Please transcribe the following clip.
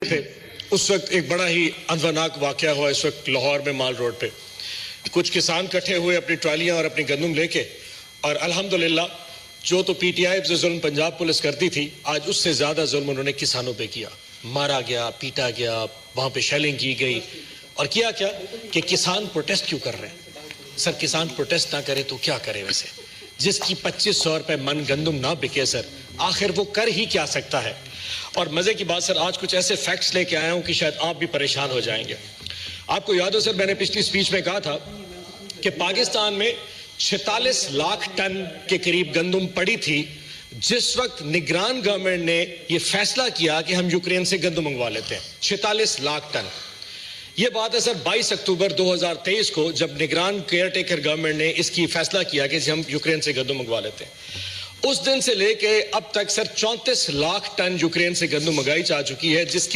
تھے اس وقت ایک بڑا ہی اندوناک واقعہ ہوا اس وقت لاہور میں مال روڈ پہ کچھ کسان کٹھے ہوئے اپنی ٹرالیاں اور اپنی گندم لے کے اور الحمدللہ جو تو پی ٹی آئی سے ظلم پنجاب پولیس کرتی تھی آج اس سے زیادہ ظلم انہوں نے کسانوں پہ کیا. مارا گیا, پیٹا گیا, وہاں پہ شیلنگ کی گئی اور کیا کہ کسان پروٹیسٹ کیوں کر رہے ہیں. سر کسان پروٹیسٹ نہ کرے تو کیا کرے ویسے, جس کی 2500 روپے من گندم نہ بکے سر آخر وہ کر ہی کیا سکتا ہے. اور مزے کی بات سر آج کچھ ایسے فیکٹس لے کے آیا ہوں کہ شاید آپ بھی پریشان ہو جائیں گے. آپ کو یاد ہو سر میں نے پچھلی سپیچ میں کہا تھا کہ پاکستان میں 46 لاکھ ٹن کے قریب گندم پڑی تھی جس وقت نگران گورنمنٹ نے یہ فیصلہ کیا کہ ہم یوکرین سے گندم منگوا لیتے ہیں. 46 لاکھ ٹن. یہ بات ہے سر 22 اکتوبر 2023 کو جب نگران کیئر ٹیکر گورنمنٹ نے اس کی فیصلہ کیا کہ ہم یوکرین سے گندم منگوا لیتے ہیں. اس دن سے لے کے اب تک سر 34 لاکھ ٹن یوکرین سے گندم منگائی جا چکی ہے جس کی